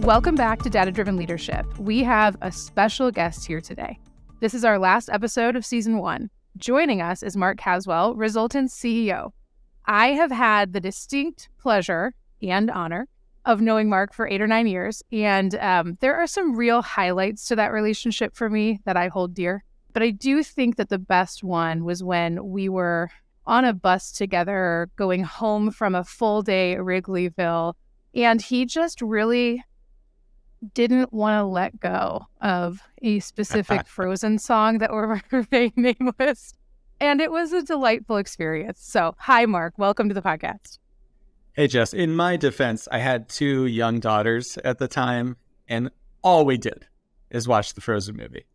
Welcome back to Data Driven Leadership. We have a special guest here today. This is our last episode of Season 1. Joining us is Mark Caswell, Resultant CEO. I have had the distinct pleasure and honor of knowing Mark for 8 or 9 years, and there are some real highlights to that relationship for me that I hold dear. But I do think that the best one was when we were on a bus together going home from a full day at Wrigleyville, and he just really didn't want to let go of a specific Frozen song that we're remaining nameless. And it was a delightful experience. So, hi, Mark. Welcome to the podcast. Hey, Jess. In my defense, I had 2 young daughters at the time, and all we did is watch the Frozen movie.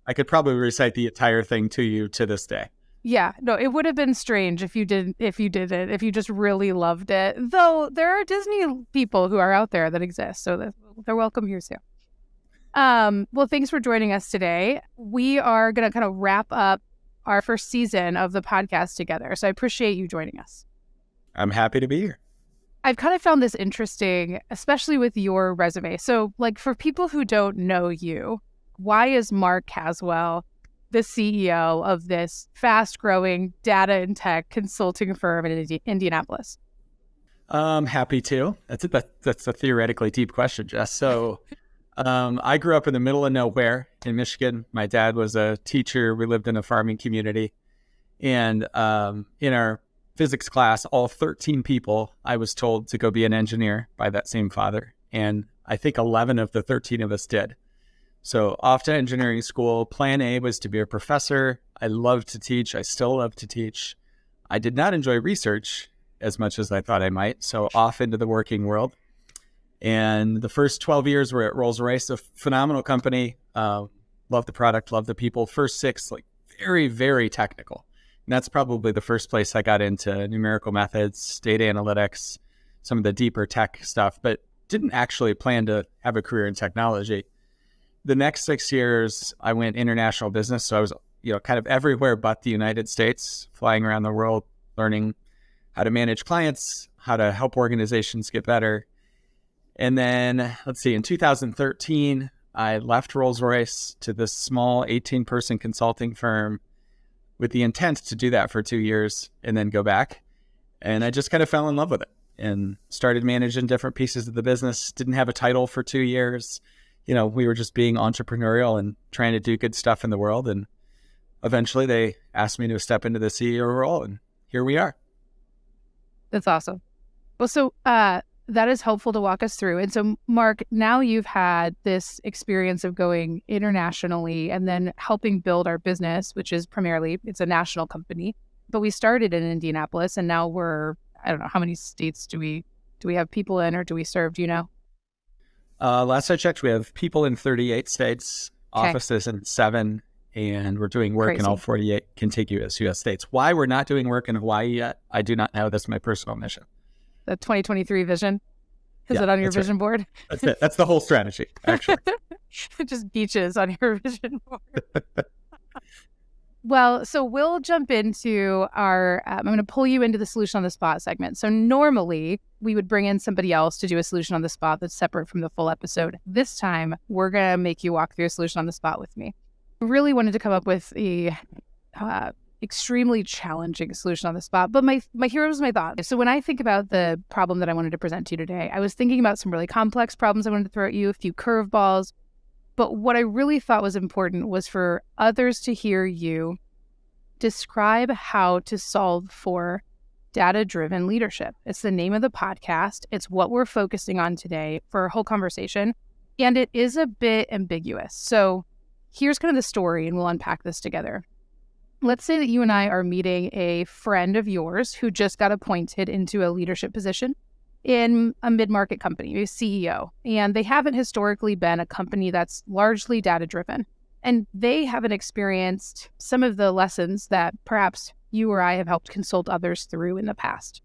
I could probably recite the entire thing to you to this day. Yeah, no, it would have been strange if you just really loved it. Though there are Disney people who are out there that exist, so they're welcome here too. Well, thanks for joining us today. We are going to kind of wrap up our first season of the podcast together, so I appreciate you joining us. I'm happy to be here. I've kind of found this interesting, especially with your resume. So, like, for people who don't know you, why is Mark Caswell the CEO of this fast-growing data and tech consulting firm in Indianapolis? Happy to. That's a theoretically deep question, Jess. So I grew up in the middle of nowhere in Michigan. My dad was a teacher. We lived in a farming community. And in our physics class, all 13 people, I was told to go be an engineer by that same father. And I think 11 of the 13 of us did. So off to engineering school. Plan A was to be a professor. I loved to teach. I still love to teach. I did not enjoy research as much as I thought I might. So off into the working world. And the first 12 years were at Rolls-Royce, a phenomenal company. Love the product, love the people. First 6, like very, very technical. And that's probably the first place I got into numerical methods, data analytics, some of the deeper tech stuff, but didn't actually plan to have a career in technology. The next 6 years, I went international business. So I was, kind of everywhere but the United States, flying around the world, learning how to manage clients, how to help organizations get better. And then, in 2013, I left Rolls-Royce to this small 18-person consulting firm with the intent to do that for 2 years and then go back. And I just kind of fell in love with it and started managing different pieces of the business. Didn't have a title for 2 years. We were just being entrepreneurial and trying to do good stuff in the world. And eventually they asked me to step into the CEO role, and here we are. That's awesome. Well, so that is helpful to walk us through. And so, Mark, now you've had this experience of going internationally and then helping build our business, which is it's a national company. But we started in Indianapolis, and now I don't know, how many states do we have people in, or do we serve? Do you know? Last I checked, we have people in 38 states, offices in 7, and we're doing work in all 48 contiguous U.S. states. Why we're not doing work in Hawaii yet, I do not know. That's my personal mission. The 2023 vision? Is it on your vision board? That's it. That's the whole strategy, actually. Just beaches on your vision board. Well, so we'll jump into I'm going to pull you into the solution on the spot segment. So normally we would bring in somebody else to do a solution on the spot that's separate from the full episode. This time we're going to make you walk through a solution on the spot with me. I really wanted to come up with a extremely challenging solution on the spot, but my hero was my thought. So when I think about the problem that I wanted to present to you today, I was thinking about some really complex problems I wanted to throw at you, a few curveballs. But what I really thought was important was for others to hear you describe how to solve for data-driven leadership. It's the name of the podcast. It's what we're focusing on today for our whole conversation. And it is a bit ambiguous. So here's kind of the story, and we'll unpack this together. Let's say that you and I are meeting a friend of yours who just got appointed into a leadership position in a mid-market company, a CEO, and they haven't historically been a company that's largely data-driven. And they haven't experienced some of the lessons that perhaps you or I have helped consult others through in the past.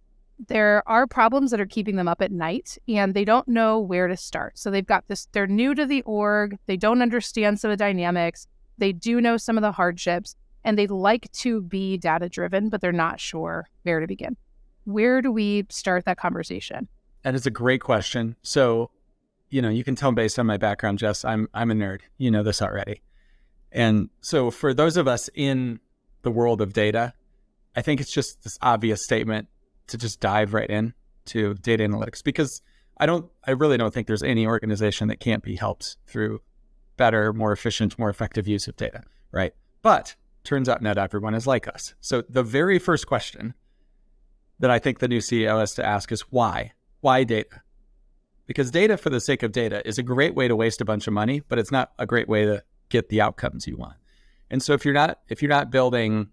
There are problems that are keeping them up at night, and they don't know where to start. So they're new to the org, they don't understand some of the dynamics, they do know some of the hardships, and they'd like to be data-driven, but they're not sure where to begin. Where do we start that conversation? That is a great question. So you can tell based on my background, Jess, I'm a nerd. You know this already. And so for those of us in the world of data, I think it's just this obvious statement to just dive right in to data analytics, because I really don't think there's any organization that can't be helped through better, more efficient, more effective use of data, right? But turns out not everyone is like us. So the very first question that I think the new CEO has to ask is why? Why data? Because data for the sake of data is a great way to waste a bunch of money, but it's not a great way to get the outcomes you want. And so if you're not building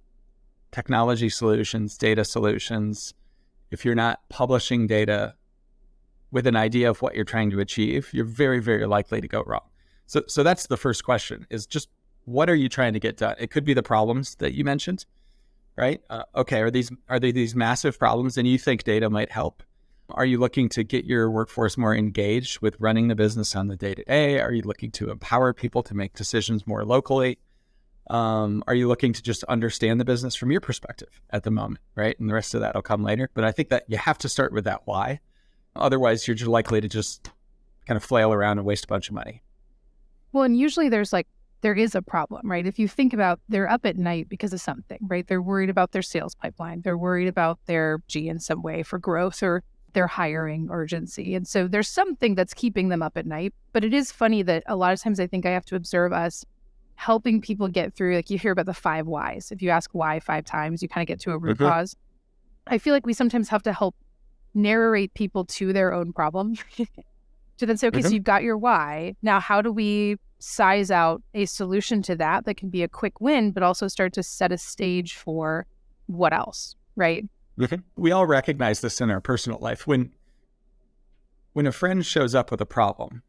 technology solutions, data solutions, if you're not publishing data with an idea of what you're trying to achieve, you're very, very likely to go wrong. So that's the first question, is just what are you trying to get done? It could be the problems that you mentioned, right? Okay, are they these massive problems and you think data might help? Are you looking to get your workforce more engaged with running the business on the day-to-day? Are you looking to empower people to make decisions more locally? Are you looking to just understand the business from your perspective at the moment, right? And the rest of that will come later. But I think that you have to start with that why. Otherwise, you're just likely to just kind of flail around and waste a bunch of money. Well, and usually there is a problem, right? If you think about, they're up at night because of something, right? They're worried about their sales pipeline. They're worried about their G in some way for growth or their hiring urgency. And so there's something that's keeping them up at night. But it is funny that a lot of times I think I have to observe us helping people get through, like you hear about the 5 whys. If you ask why 5 times, you kind of get to a root cause. I feel like we sometimes have to help narrate people to their own problem to then say, okay, so you've got your why. Now, how do we size out a solution to that can be a quick win, but also start to set a stage for what else, right? We all recognize this in our personal life. When a friend shows up with a problem,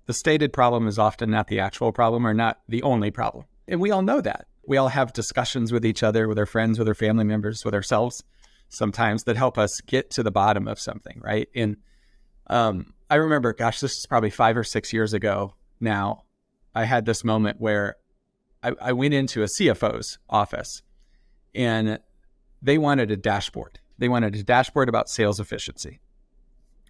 the stated problem is often not the actual problem or not the only problem. And we all know that. We all have discussions with each other, with our friends, with our family members, with ourselves sometimes that help us get to the bottom of something, right? And I remember, this is probably 5 or 6 years ago now, I had this moment where I went into a CFO's office and they wanted a dashboard. They wanted a dashboard about sales efficiency.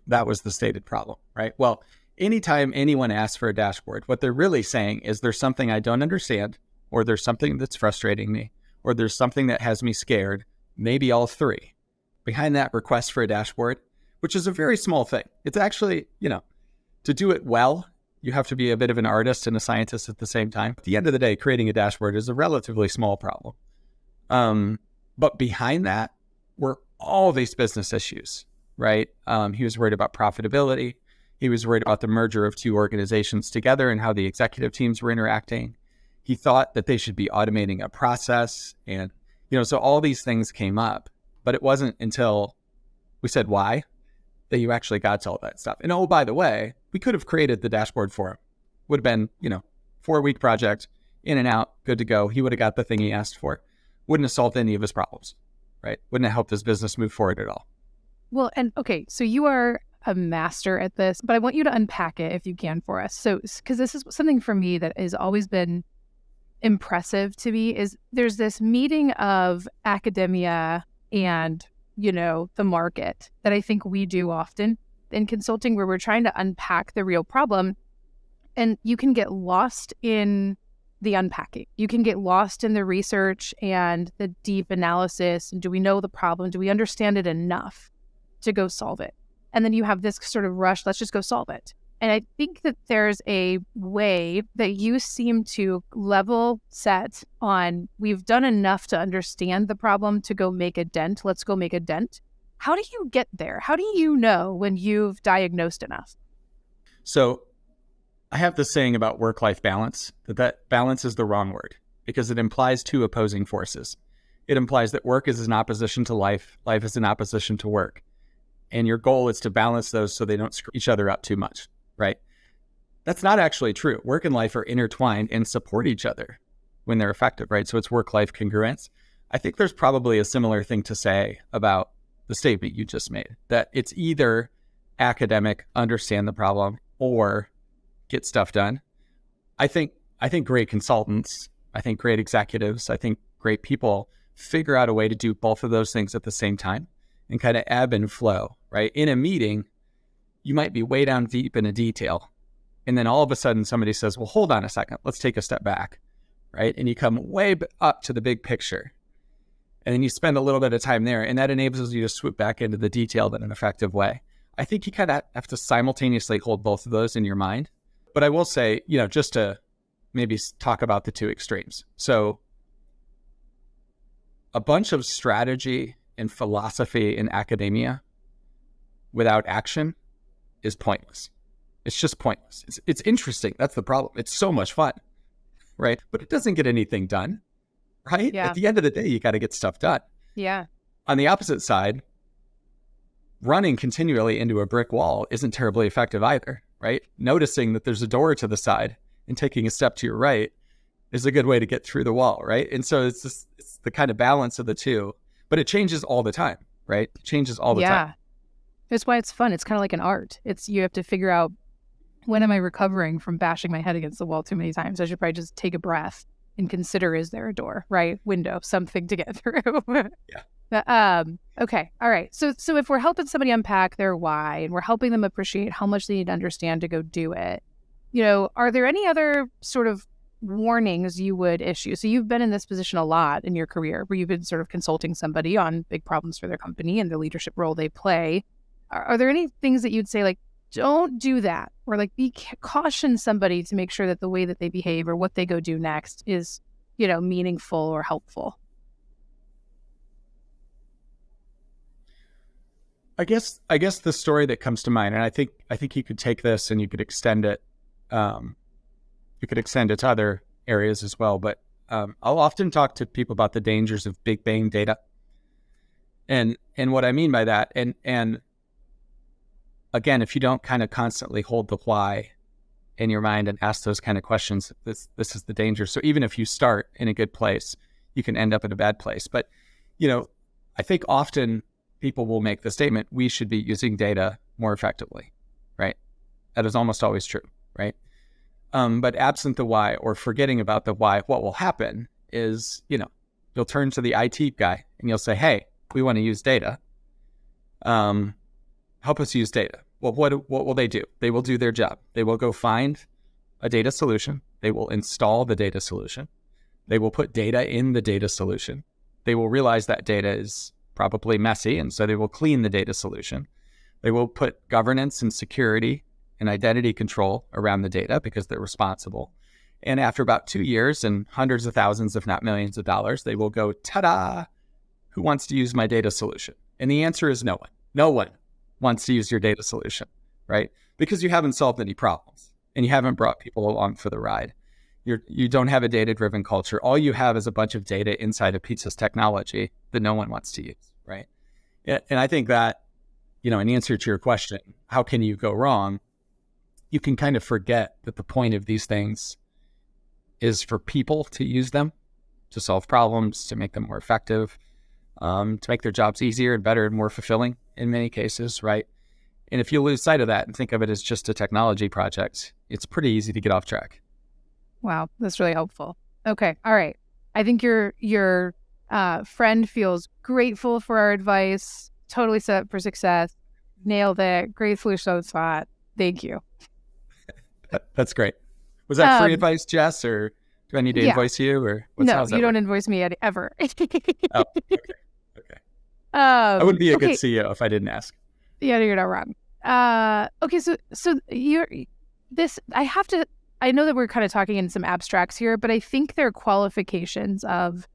That was the stated problem, right? Well, anytime anyone asks for a dashboard, what they're really saying is there's something I don't understand, or there's something that's frustrating me, or there's something that has me scared, maybe all 3. Behind that request for a dashboard, which is a very small thing. It's actually, to do it well, you have to be a bit of an artist and a scientist at the same time. At the end of the day, creating a dashboard is a relatively small problem. But behind that were all these business issues, right? He was worried about profitability. He was worried about the merger of 2 organizations together and how the executive teams were interacting. He thought that they should be automating a process. And, so all these things came up, but it wasn't until we said why that you actually got to all that stuff. And oh, by the way, we could have created the dashboard for him. Would have been, 4-week project, in and out, good to go. He would have got the thing he asked for. Wouldn't have solved any of his problems, right? Wouldn't have helped his business move forward at all. Well, and okay, so you are a master at this, but I want you to unpack it if you can for us. So, because this is something for me that has always been impressive to me, is there's this meeting of academia and, the market that I think we do often in consulting, where we're trying to unpack the real problem. And you can get lost in the unpacking. You can get lost in the research and the deep analysis. And do we know the problem? Do we understand it enough to go solve it? And then you have this sort of rush, let's just go solve it. And I think that there's a way that you seem to level set on, we've done enough to understand the problem to go make a dent. Let's go make a dent. How do you get there? How do you know when you've diagnosed enough? So I have this saying about work-life balance, that balance is the wrong word because it implies 2 opposing forces. It implies that work is in opposition to life, life is in opposition to work. And your goal is to balance those so they don't screw each other up too much, right? That's not actually true. Work and life are intertwined and support each other when they're effective, right? So it's work-life congruence. I think there's probably a similar thing to say about the statement you just made, that it's either academic, understand the problem, or get stuff done. I think great consultants, I think great executives, I think great people figure out a way to do both of those things at the same time and kind of ebb and flow, right? In a meeting, you might be way down deep in a detail. And then all of a sudden somebody says, well, hold on a second, let's take a step back, right? And you come way up to the big picture. And then you spend a little bit of time there, and that enables you to swoop back into the detail in an effective way. I think you kind of have to simultaneously hold both of those in your mind. But I will say, just to maybe talk about the two extremes. So a bunch of strategy and philosophy in academia without action is pointless. It's just pointless. It's interesting. That's the problem. It's so much fun, right? But it doesn't get anything done, right? Yeah. At the end of the day, you got to get stuff done. Yeah. On the opposite side, running continually into a brick wall isn't terribly effective either, right? Noticing that there's a door to the side and taking a step to your right is a good way to get through the wall, right? And so it's the kind of balance of the two, but it changes all the time, right? It changes all the time. That's why it's fun. It's kind of like an art. You have to figure out, when am I recovering from bashing my head against the wall too many times? I should probably just take a breath and consider, is there a door, right? Window, something to get through. Yeah. Okay. All right. So if we're helping somebody unpack their why and we're helping them appreciate how much they need to understand to go do it, are there any other sort of warnings you would issue? So you've been in this position a lot in your career where you've been sort of consulting somebody on big problems for their company and the leadership role they play. Are there any things that you'd say, like, don't do that, or like caution somebody to make sure that the way that they behave or what they go do next is, meaningful or helpful? I guess the story that comes to mind, and I think you could take this and you could extend it. You could extend it to other areas as well. But I'll often talk to people about the dangers of big bang data, and what I mean by that. And again, if you don't kind of constantly hold the why in your mind and ask those kind of questions, this is the danger. So even if you start in a good place, you can end up in a bad place. But I think often people will make the statement, we should be using data more effectively, right? That is almost always true, right? But absent the why, or forgetting about the why, what will happen is, you'll turn to the IT guy and you'll say, hey, we want to use data. Help us use data. Well, what will they do? They will do their job. They will go find a data solution. They will install the data solution. They will put data in the data solution. They will realize that data is probably messy, and so they will clean the data solution. They will put governance and security and identity control around the data because they're responsible. And after about 2 years and hundreds of thousands, if not millions of dollars, they will go, ta-da, who wants to use my data solution? And the answer is no one. No one wants to use your data solution, right? Because you haven't solved any problems and you haven't brought people along for the ride. You don't have a data-driven culture. All you have is a bunch of data inside a piece of technology that no one wants to use, right? And I think that, in answer to your question, how can you go wrong? You can kind of forget that the point of these things is for people to use them, to solve problems, to make them more effective, to make their jobs easier and better and more fulfilling in many cases, right? And if you lose sight of that and think of it as just a technology project, it's pretty easy to get off track. Wow, that's really helpful. Okay, all right. I think your friend feels grateful for our advice, totally set up for success, nailed it, great solution on the spot. Thank you. That's great. Was that free advice, Jess, or do I need to invoice you, or no? You don't invoice me ever. Oh, okay. I would be a good CEO if I didn't ask. Yeah, you're not wrong. Okay, so you're this. I know that we're kind of talking in some abstracts here, but I think there are qualifications of.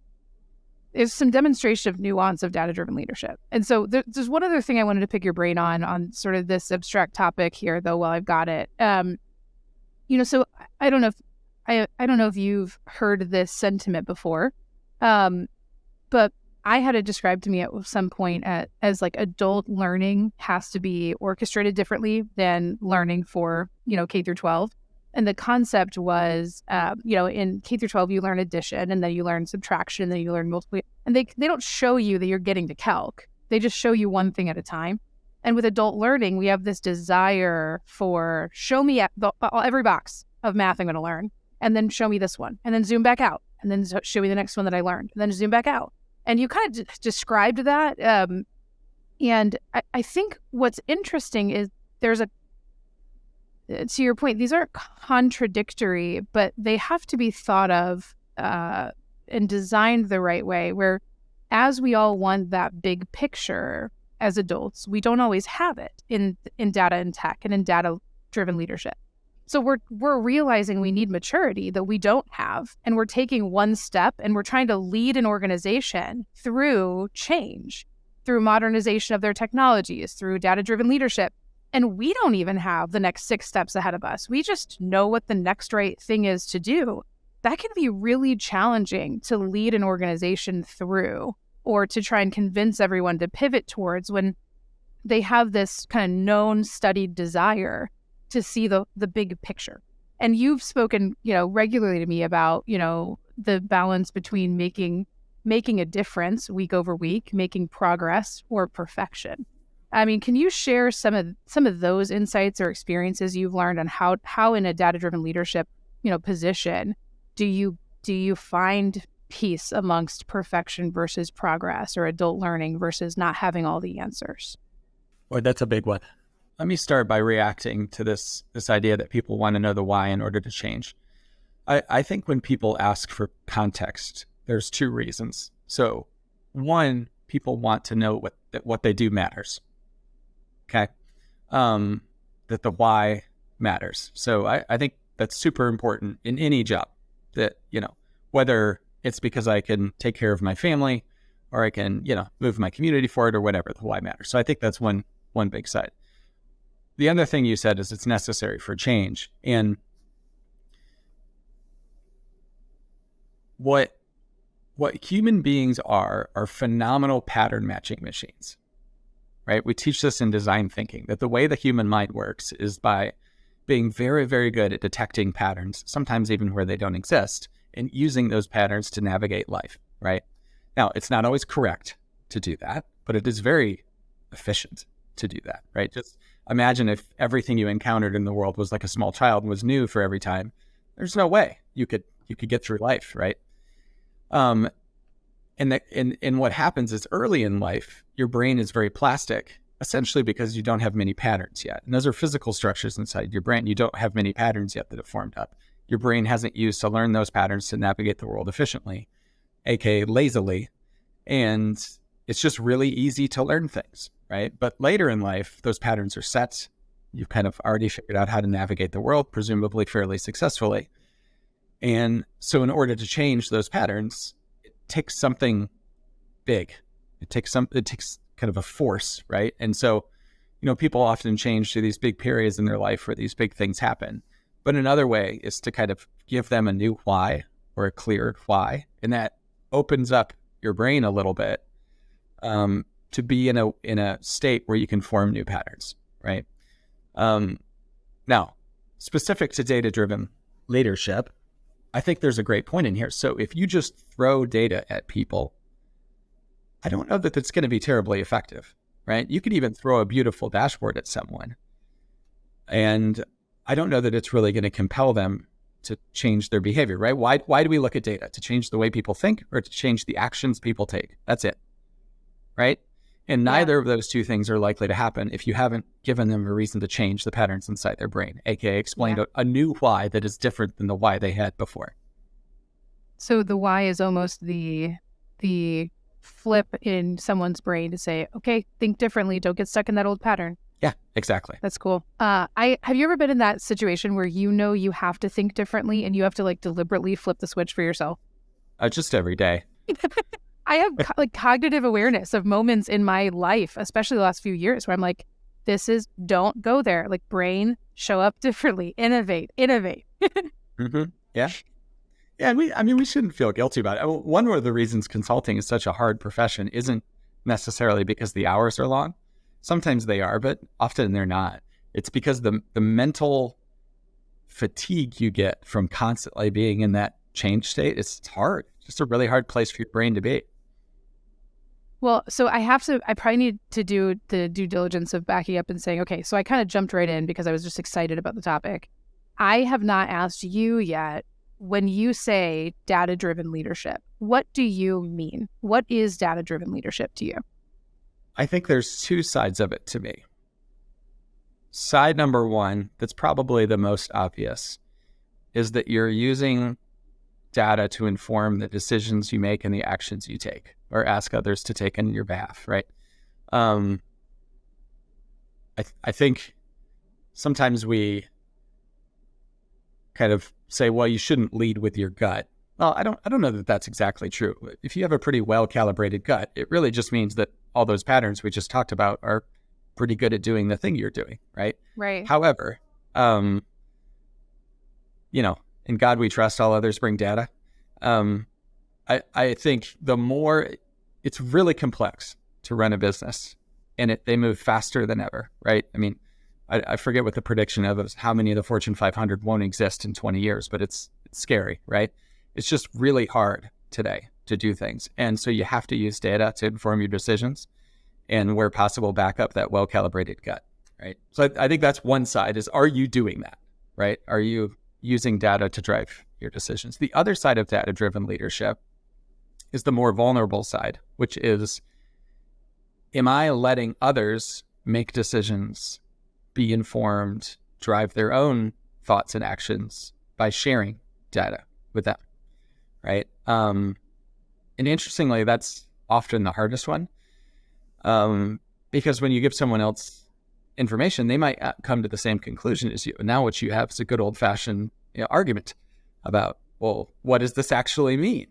There's some demonstration of nuance of data-driven leadership. And so there's one other thing I wanted to pick your brain on sort of this abstract topic here, though, while I've got it. So I don't know if you've heard this sentiment before, but I had it described to me at some point as like adult learning has to be orchestrated differently than learning for, K through 12. And the concept was, in K through 12, you learn addition, and then you learn subtraction, and then you learn multiplication. And they don't show you that you're getting to calc. They just show you one thing at a time. And with adult learning, we have this desire for show me every box of math I'm going to learn, and then show me this one, and then zoom back out, and then show me the next one that I learned, and then zoom back out. And you kind of described that. And I think what's interesting is there's a to your point, these aren't contradictory, but they have to be thought of and designed the right way, where as we all want that big picture as adults, we don't always have it in data and tech and in data-driven leadership. So we're realizing we need maturity that we don't have, and we're taking one step and we're trying to lead an organization through change, through modernization of their technologies, through data-driven leadership. And we don't even have the next 6 steps ahead of us. We just know what the next right thing is to do. That can be really challenging to lead an organization through, or to try and convince everyone to pivot towards, when they have this kind of known, studied desire to see the big picture. And you've spoken, regularly to me about, the balance between making a difference week over week, making progress, or perfection. I mean, can you share some of those insights or experiences you've learned on how in a data-driven leadership, position do you find peace amongst perfection versus progress, or adult learning versus not having all the answers? Boy, that's a big one. Let me start by reacting to this idea that people want to know the why in order to change. I think when people ask for context, there's 2 reasons. So, one, people want to know what they do matters. Okay, that the why matters. So I think that's super important in any job. That whether it's because I can take care of my family, or I can move my community forward, or whatever, the why matters. So I think that's one big side. The other thing you said is it's necessary for change. And what human beings are phenomenal pattern matching machines, right? We teach this in design thinking, that the way the human mind works is by being very, very good at detecting patterns, sometimes even where they don't exist, and using those patterns to navigate life, right? Now, it's not always correct to do that, but it is very efficient to do that, right? Just imagine if everything you encountered in the world was like a small child and was new for every time. There's no way you could get through life, right? And what happens is, early in life, your brain is very plastic, essentially because you don't have many patterns yet. And those are physical structures inside your brain. You don't have many patterns yet that have formed up. Your brain hasn't used to learn those patterns to navigate the world efficiently, aka lazily. And it's just really easy to learn things, right? But later in life, those patterns are set. You've kind of already figured out how to navigate the world, presumably fairly successfully. And so in order to change those patterns, it takes something big. It takes kind of a force, right? And so, people often change to these big periods in their life where these big things happen. But another way is to kind of give them a new why, or a clear why. And that opens up your brain a little bit to be in a state where you can form new patterns, right? Now, specific to data-driven leadership, I think there's a great point in here. So if you just throw data at people, I don't know that that's going to be terribly effective, right? You could even throw a beautiful dashboard at someone, and I don't know that it's really going to compel them to change their behavior, right? Why do we look at data? To change the way people think, or to change the actions people take? That's it, right? And neither of those 2 things are likely to happen if you haven't given them a reason to change the patterns inside their brain, aka explained a new why that is different than the why they had before. So the why is almost the flip in someone's brain to say, okay, think differently, don't get stuck in that old pattern. Yeah, exactly. That's cool. Have you ever been in that situation where you have to think differently and you have to deliberately flip the switch for yourself? Just every day. I have cognitive awareness of moments in my life, especially the last few years, where I'm like, don't go there. Brain, show up differently, innovate. Mm-hmm. Yeah. Yeah. And we shouldn't feel guilty about it. One of the reasons consulting is such a hard profession isn't necessarily because the hours are long. Sometimes they are, but often they're not. It's because the mental fatigue you get from constantly being in that change state, it's hard. It's just a really hard place for your brain to be. Well, so I probably need to do the due diligence of backing up and saying, okay, so I kind of jumped right in because I was just excited about the topic. I have not asked you yet, when you say data-driven leadership, what do you mean? What is data-driven leadership to you? I think there's 2 sides of it to me. side number one, that's probably the most obvious, is that you're using data to inform the decisions you make and the actions you take or ask others to take on your behalf, right? I think sometimes we kind of say, well, you shouldn't lead with your gut. Well, I don't know that that's exactly true. If you have a pretty well-calibrated gut, it really just means that all those patterns we just talked about are pretty good at doing the thing you're doing, right? Right. However, in God we trust, all others bring data. I think the more, it's really complex to run a business, and they move faster than ever, right? I mean, I forget what the prediction of is, how many of the Fortune 500 won't exist in 20 years, but it's scary, right? It's just really hard today to do things. And so you have to use data to inform your decisions, and where possible, back up that well-calibrated gut, right? So I think that's one side, is, are you doing that, right? Are you using data to drive your decisions? The other side of data-driven leadership is the more vulnerable side, which is, am I letting others make decisions, be informed, drive their own thoughts and actions by sharing data with them, right? And interestingly, that's often the hardest one, because when you give someone else information, they might come to the same conclusion as you. And now what you have is a good old-fashioned argument about, well, what does this actually mean?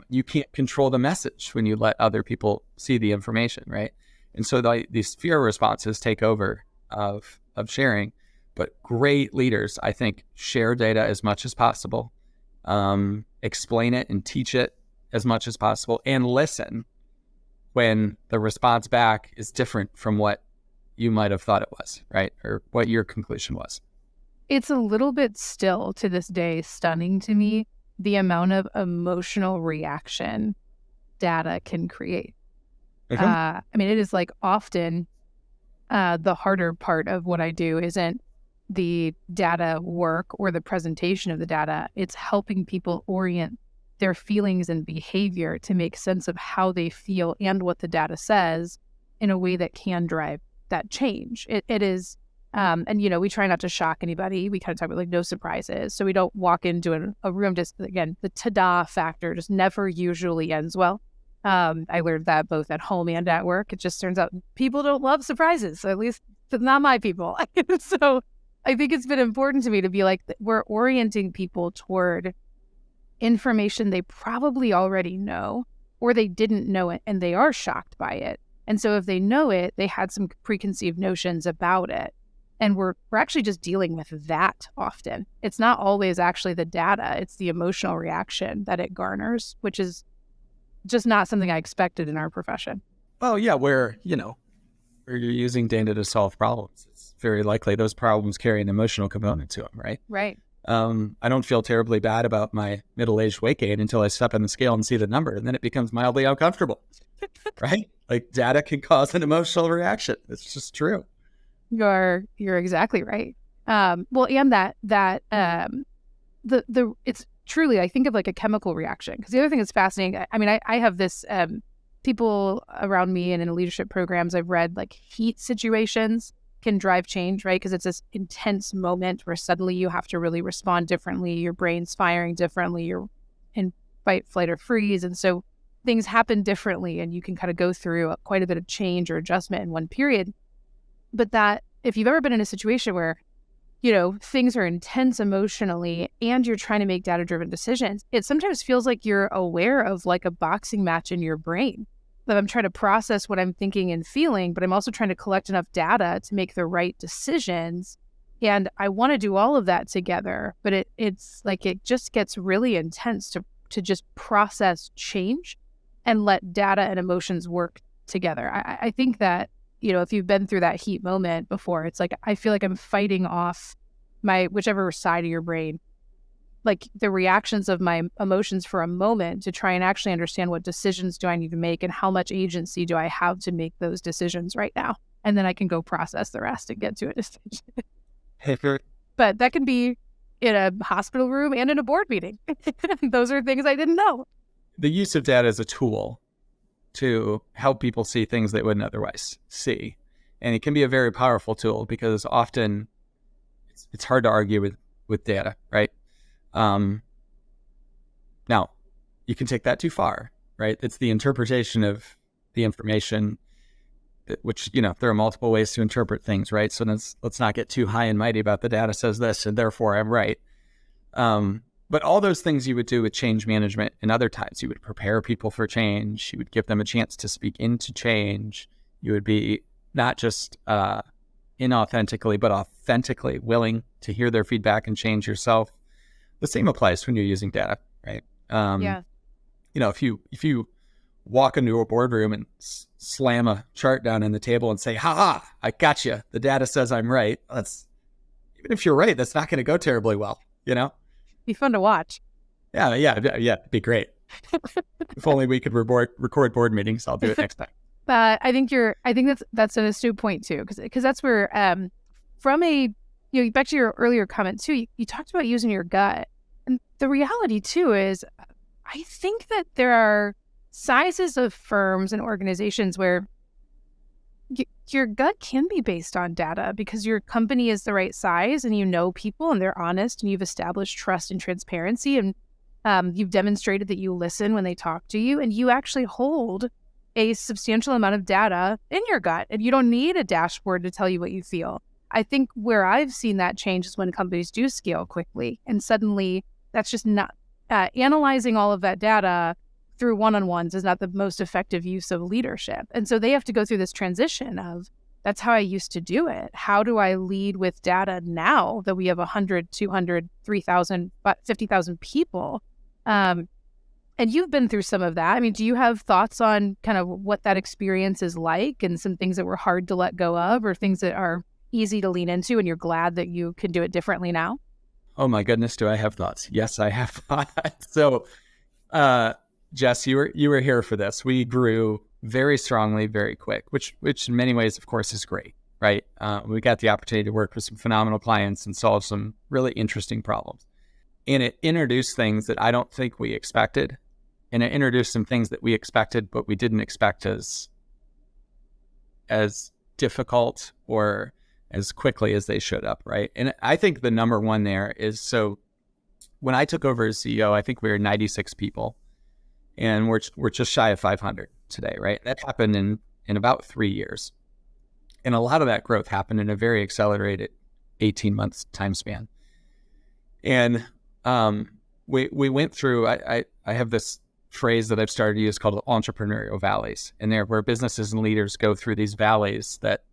You can't control the message when you let other people see the information, right? And so these fear responses take over of sharing. But great leaders, I think, share data as much as possible, explain it and teach it as much as possible, and listen when the response back is different from what you might have thought it was, right? Or what your conclusion was. It's a little bit still to this day stunning to me, the amount of emotional reaction data can create. Okay. I mean, it is like often the harder part of what I do isn't the data work or the presentation of the data. It's helping people orient their feelings and behavior to make sense of how they feel and what the data says in a way that can drive that change. It is, and we try not to shock anybody. We kind of talk about like no surprises. So we don't walk into a room, just, again, the ta-da factor just never usually ends well. I learned that both at home and at work. It just turns out people don't love surprises, at least not my people. So I think it's been important to me to be like, we're orienting people toward information they probably already know, or they didn't know it and they are shocked by it. And so if they know it, they had some preconceived notions about it. And we're actually just dealing with that often. It's not always actually the data, it's the emotional reaction that it garners, which is just not something I expected in our profession. Well, yeah, where you're using data to solve problems, it's very likely those problems carry an emotional component to them, right? Right. I don't feel terribly bad about my middle-aged weight gain until I step on the scale and see the number, and then it becomes mildly uncomfortable, right? Like, data can cause an emotional reaction. It's just true. You're exactly right. Well, and it's truly, I think of like a chemical reaction, because the other thing that's fascinating, I mean, I have this, people around me and in leadership programs, I've read like heat situations can drive change, right? Because it's this intense moment where suddenly you have to really respond differently. Your brain's firing differently. You're in fight, flight, or freeze. And so things happen differently, and you can kind of go through quite a bit of change or adjustment in one period. But that, if you've ever been in a situation where, things are intense emotionally and you're trying to make data-driven decisions, it sometimes feels like you're aware of like a boxing match in your brain. That I'm trying to process what I'm thinking and feeling, but I'm also trying to collect enough data to make the right decisions. And I want to do all of that together, but it's like it just gets really intense to just process change and let data and emotions work together. I think that, if you've been through that heat moment before, it's like, I feel like I'm fighting off my whichever side of your brain, like the reactions of my emotions for a moment, to try and actually understand what decisions do I need to make and how much agency do I have to make those decisions right now. And then I can go process the rest and get to a decision. But that can be in a hospital room and in a board meeting. Those are things I didn't know. The use of data as a tool to help people see things they wouldn't otherwise see And it can be a very powerful tool because often it's hard to argue with data, right? Now, you can take that too far, right? It's the interpretation of the information, which, there are multiple ways to interpret things, right? So let's not get too high and mighty about the data says this and therefore I'm right. But all those things you would do with change management and other times, you would prepare people for change. You would give them a chance to speak into change. You would be not just inauthentically, but authentically willing to hear their feedback and change yourself. The same applies when you're using data, right? Yeah. If you walk into a boardroom and slam a chart down on the table and say, ha, I got you. The data says I'm right. Even if you're right, that's not going to go terribly well, Be fun to watch. Yeah, it'd be great. If only we could record board meetings. I'll do it next time. I think that's an astute point too, because that's where from back to your earlier comment too, you talked about using your gut, and the reality too is, I think that there are sizes of firms and organizations where your gut can be based on data because your company is the right size and people and they're honest and you've established trust and transparency and you've demonstrated that you listen when they talk to you and you actually hold a substantial amount of data in your gut and you don't need a dashboard to tell you what you feel. I think where I've seen that change is when companies do scale quickly and suddenly that's just not analyzing all of that data through one-on-ones is not the most effective use of leadership. And so they have to go through this transition of, that's how I used to do it. How do I lead with data now that we have 100, 200, 3,000, 50,000 people? And you've been through some of that. I mean, do you have thoughts on kind of what that experience is like and some things that were hard to let go of or things that are easy to lean into and you're glad that you can do it differently now? Oh my goodness, do I have thoughts? Yes, I have thoughts. So, Jess, you were here for this. We grew very strongly, very quick, which in many ways, of course, is great, right? We got the opportunity to work with some phenomenal clients and solve some really interesting problems. And it introduced things that I don't think we expected. And it introduced some things that we expected, but we didn't expect as difficult or as quickly as they showed up, right? And I think the number one there is, so when I took over as CEO, I think we were 96 people. And we're just shy of 500 today, right? That happened in about 3 years. And a lot of that growth happened in a very accelerated 18 months time span. And we went through, I have this phrase that I've started to use called entrepreneurial valleys. And they're where businesses and leaders go through these valleys that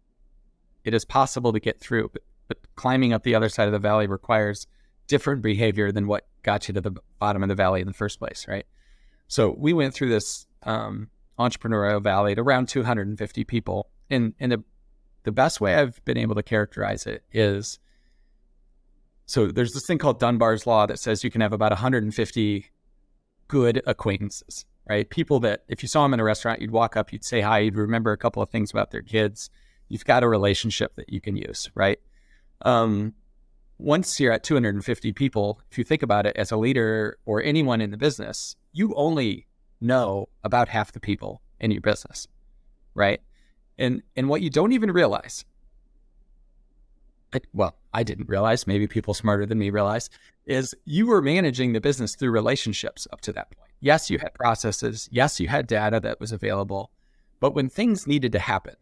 it is possible to get through, but climbing up the other side of the valley requires different behavior than what got you to the bottom of the valley in the first place, right? So we went through this entrepreneurial valley at around 250 people. And the best way I've been able to characterize it is, so there's this thing called Dunbar's Law that says you can have about 150 good acquaintances, right? People that if you saw them in a restaurant, you'd walk up, you'd say hi, you'd remember a couple of things about their kids. You've got a relationship that you can use, right? Once you're at 250 people, if you think about it as a leader or anyone in the business, you only know about half the people in your business, right? And what you don't even realize, I didn't realize, maybe people smarter than me realize, is you were managing the business through relationships up to that point. Yes, you had processes. Yes, you had data that was available. But when things needed to happen,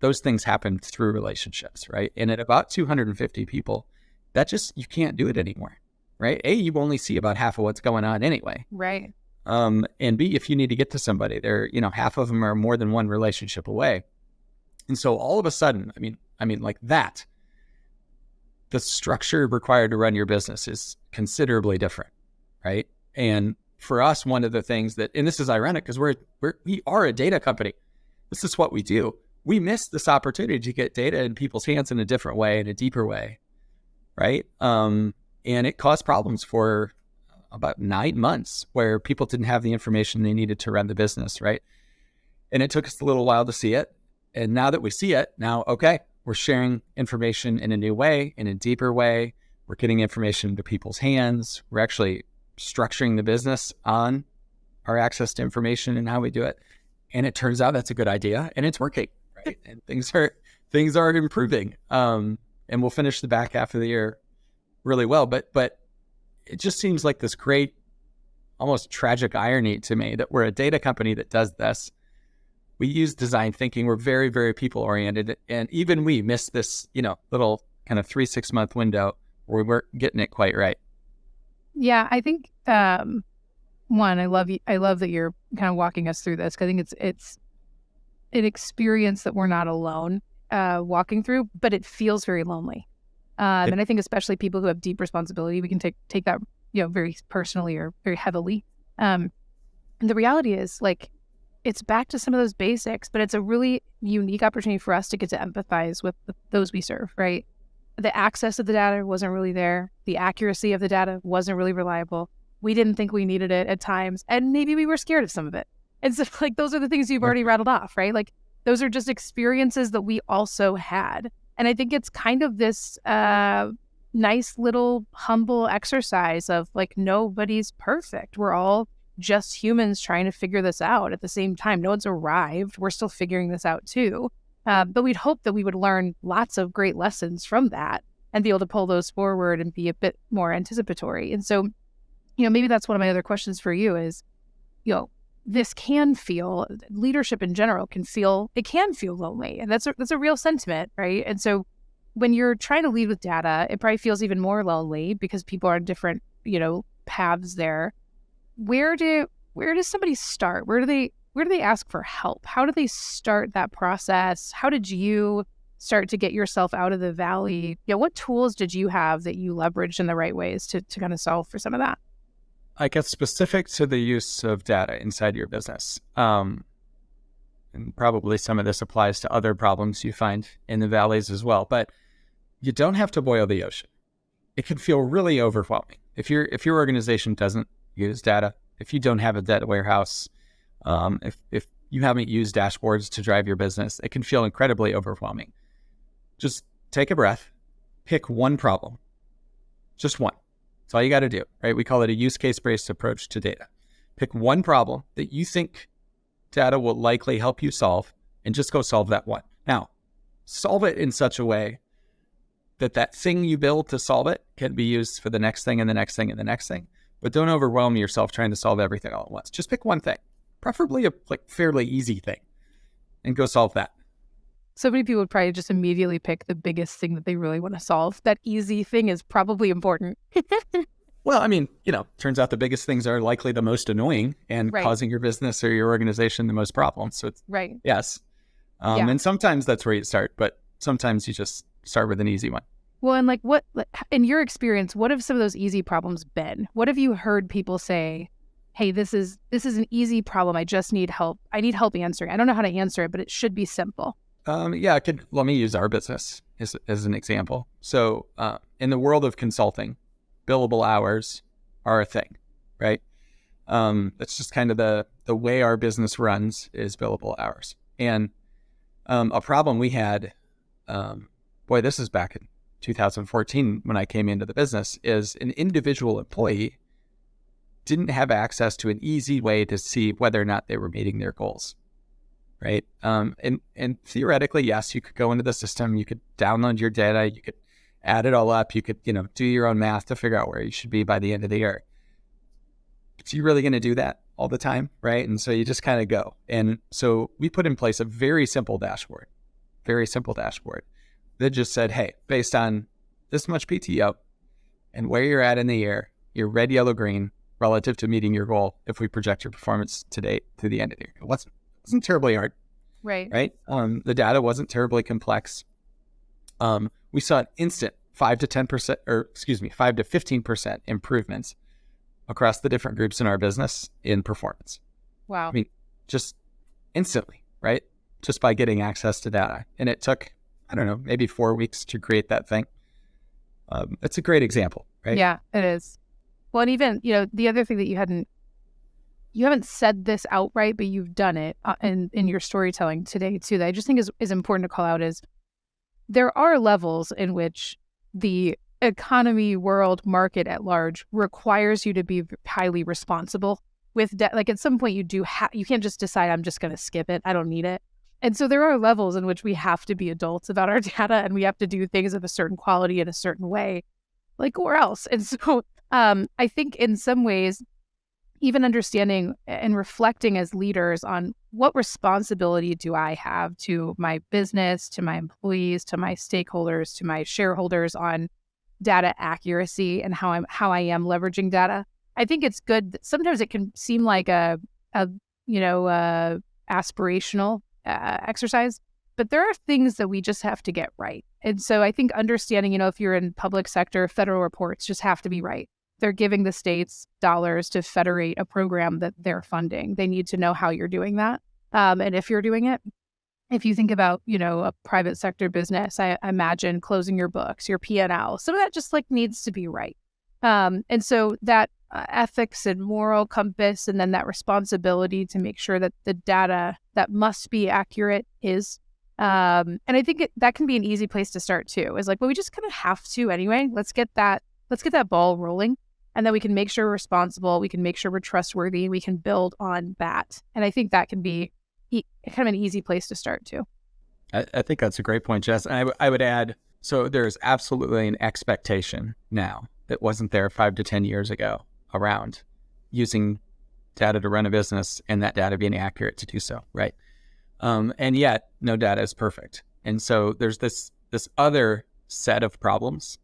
those things happened through relationships, right? And at about 250 people, you can't do it anymore, right? A, you only see about half of what's going on anyway. Right. And B, if you need to get to somebody, half of them are more than one relationship away. And so all of a sudden, I mean like that, the structure required to run your business is considerably different, right? And for us, one of the things that, and this is ironic because we are a data company. This is what we do. We missed this opportunity to get data in people's hands in a different way, in a deeper way, right? And it caused problems for about 9 months where people didn't have the information they needed to run the business, right? And it took us a little while to see it. And now that we see it, okay, we're sharing information in a new way, in a deeper way. We're getting information into people's hands. We're actually structuring the business on our access to information and how we do it. And it turns out that's a good idea and it's working, right? And things are things are improving. And we'll finish the back half of the year really well. But it just seems like this great, almost tragic irony to me that we're a data company that does this. We use design thinking. We're very, very people oriented. And even we miss this, little kind of 3-6 month window where we weren't getting it quite right. Yeah, I think one, I love that you're kind of walking us through this, because I think it's an experience that we're not alone walking through, but it feels very lonely. And I think especially people who have deep responsibility, we can take that very personally or very heavily. And the reality is, like, it's back to some of those basics, but it's a really unique opportunity for us to get to empathize with those we serve, right? The access of the data wasn't really there. The accuracy of the data wasn't really reliable. We didn't think we needed it at times, and maybe we were scared of some of it. And so, like, those are the things you've already rattled off, right? Like, those are just experiences that we also had. And I think it's kind of this nice little humble exercise of, like, nobody's perfect. We're all just humans trying to figure this out at the same time. No one's arrived. We're still figuring this out too. But we'd hope that we would learn lots of great lessons from that and be able to pull those forward and be a bit more anticipatory. And so, maybe that's one of my other questions for you is, this can feel, leadership in general can feel lonely. And that's a real sentiment, right? And so when you're trying to lead with data, it probably feels even more lonely because people are on different, paths there. Where does somebody start? Where do they ask for help? How do they start that process? How did you start to get yourself out of the valley? What tools did you have that you leveraged in the right ways to kind of solve for some of that? I guess specific to the use of data inside your business. And probably some of this applies to other problems you find in the valleys as well. But you don't have to boil the ocean. It can feel really overwhelming. If your organization doesn't use data, if you don't have a data warehouse, if you haven't used dashboards to drive your business, it can feel incredibly overwhelming. Just take a breath, pick one problem, just one. That's all you got to do, right? We call it a use case-based approach to data. Pick one problem that you think data will likely help you solve and just go solve that one. Now, solve it in such a way that thing you build to solve it can be used for the next thing and the next thing and the next thing. But don't overwhelm yourself trying to solve everything all at once. Just pick one thing, preferably a fairly easy thing, and go solve that. So many people would probably just immediately pick the biggest thing that they really want to solve. That easy thing is probably important. Well, I mean, turns out the biggest things are likely the most annoying and causing your business or your organization the most problems. So it's right. Yes. And sometimes that's where you start, but sometimes you just start with an easy one. Well, and what, in your experience, what have some of those easy problems been? What have you heard people say, hey, this is an easy problem. I just need help. I need help answering. I don't know how to answer it, but it should be simple. Let me use our business as an example. So in the world of consulting, billable hours are a thing, right? That's just kind of the way our business runs is billable hours. And a problem we had, this is back in 2014 when I came into the business, is an individual employee didn't have access to an easy way to see whether or not they were meeting their goals, right? And theoretically, yes, you could go into the system, you could download your data, you could add it all up, you could do your own math to figure out where you should be by the end of the year. But you're really going to do that all the time, right? And so you just kind of go. And so we put in place a very simple dashboard that just said, hey, based on this much PTO and where you're at in the year, you're red, yellow, green relative to meeting your goal if we project your performance to date through the end of the year. It wasn't terribly hard. Right. The data wasn't terribly complex. We saw an instant 5 to 15% improvements across the different groups in our business in performance. Wow. I mean, just instantly, right? Just by getting access to data. And it took, maybe 4 weeks to create that thing. It's a great example, right? Yeah, it is. Well, and even, the other thing that you haven't said this outright, but you've done it in your storytelling today too, that I just think is important to call out is there are levels in which the economy, world, market at large requires you to be highly responsible with debt. Like at some point you can't just decide I'm just going to skip it. I don't need it. And so there are levels in which we have to be adults about our data, and we have to do things of a certain quality in a certain way, like, or else. And so I think in some ways, even understanding and reflecting as leaders on what responsibility do I have to my business, to my employees, to my stakeholders, to my shareholders on data accuracy and how I am leveraging data. I think it's good. Sometimes it can seem like a aspirational exercise, but there are things that we just have to get right. And so I think understanding, if you're in public sector, federal reports just have to be right. They're giving the states dollars to federate a program that they're funding. They need to know how you're doing that. And if you're doing it, if you think about, a private sector business, I imagine closing your books, your P&L, some of that just needs to be right. And so that ethics and moral compass, and then that responsibility to make sure that the data that must be accurate is. And I think that can be an easy place to start too. Is we just kind of have to anyway. Let's get that ball rolling. And then we can make sure we're responsible. We can make sure we're trustworthy. We can build on that. And I think that can be kind of an easy place to start too. I think that's a great point, Jess. And I would add, so there's absolutely an expectation now that wasn't there 5 to 10 years ago around using data to run a business and that data being accurate to do so, right? And yet, no data is perfect. And so there's this other set of problems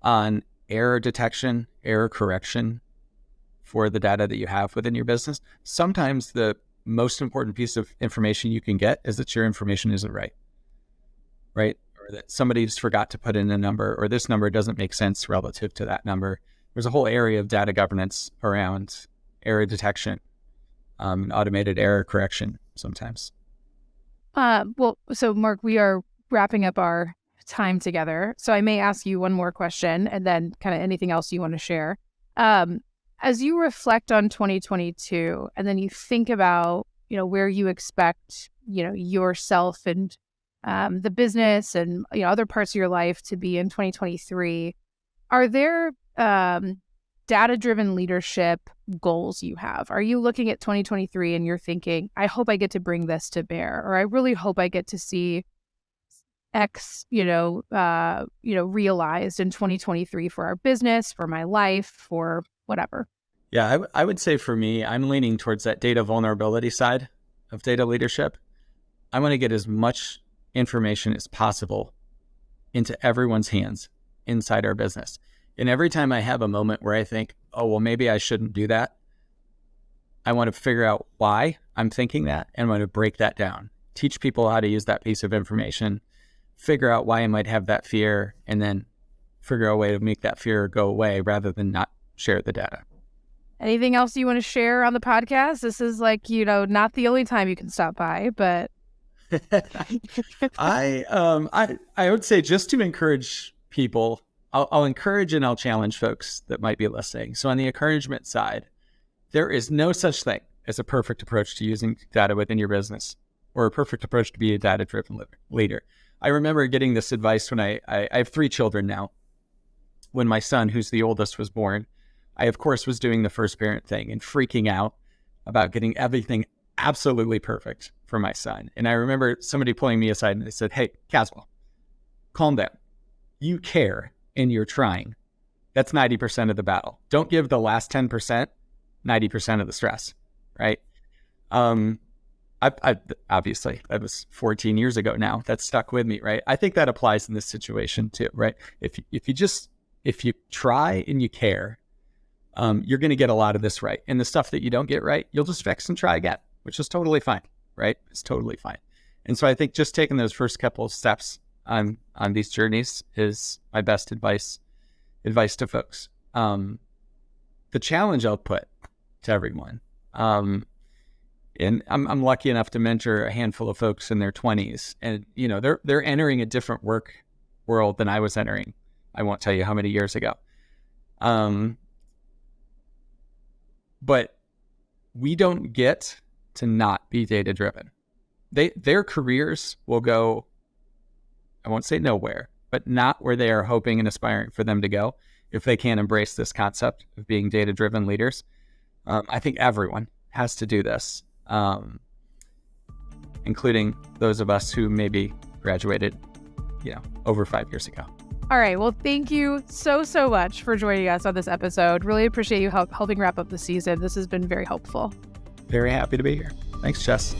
on error detection, error correction for the data that you have within your business. Sometimes the most important piece of information you can get is that your information isn't right? Or that somebody's forgot to put in a number, or this number doesn't make sense relative to that number. There's a whole area of data governance around error detection, and automated error correction sometimes. So Mark, we are wrapping up our time together. So I may ask you one more question and then kind of anything else you want to share. As you reflect on 2022 and then you think about, where you expect, yourself and the business and, other parts of your life to be in 2023, are there data-driven leadership goals you have? Are you looking at 2023 and you're thinking, I hope I get to bring this to bear, or I really hope I get to see X, realized in 2023 for our business, for my life, for whatever? Yeah, I would say for me, I'm leaning towards that data vulnerability side of data leadership. I want to get as much information as possible into everyone's hands inside our business. And every time I have a moment where I think, oh, well, maybe I shouldn't do that, I want to figure out why I'm thinking that and I want to break that down, teach people how to use that piece of information, figure out why I might have that fear, and then figure out a way to make that fear go away rather than not share the data. Anything else you want to share on the podcast? This is not the only time you can stop by, but I would say just to encourage people, I'll encourage and I'll challenge folks that might be listening. So on the encouragement side, there is no such thing as a perfect approach to using data within your business or a perfect approach to be a data-driven leader. I remember getting this advice when I have 3 children now. When my son, who's the oldest, was born, I, of course, was doing the first parent thing and freaking out about getting everything absolutely perfect for my son. And I remember somebody pulling me aside and they said, hey, Caswell, calm down. You care and you're trying. That's 90% of the battle. Don't give the last 10% 90% of the stress, right? I obviously, that was 14 years ago now. That stuck with me, right? I think that applies in this situation too, right? If you try and you care, you're going to get a lot of this right. And the stuff that you don't get right, you'll just fix and try again, which is totally fine, right? It's totally fine. And so I think just taking those first couple of steps on these journeys is my best advice to folks. The challenge I'll put to everyone, and I'm lucky enough to mentor a handful of folks in their 20s, and they're entering a different work world than I was entering. I won't tell you how many years ago. But we don't get to not be data driven. Their careers will go, I won't say nowhere, but not where they are hoping and aspiring for them to go if they can't embrace this concept of being data driven leaders. I think everyone has to do this. And including those of us who maybe graduated, over 5 years ago. All right. Well, thank you so much for joining us on this episode. Really appreciate you helping wrap up the season. This has been very helpful. Very happy to be here. Thanks, Jess.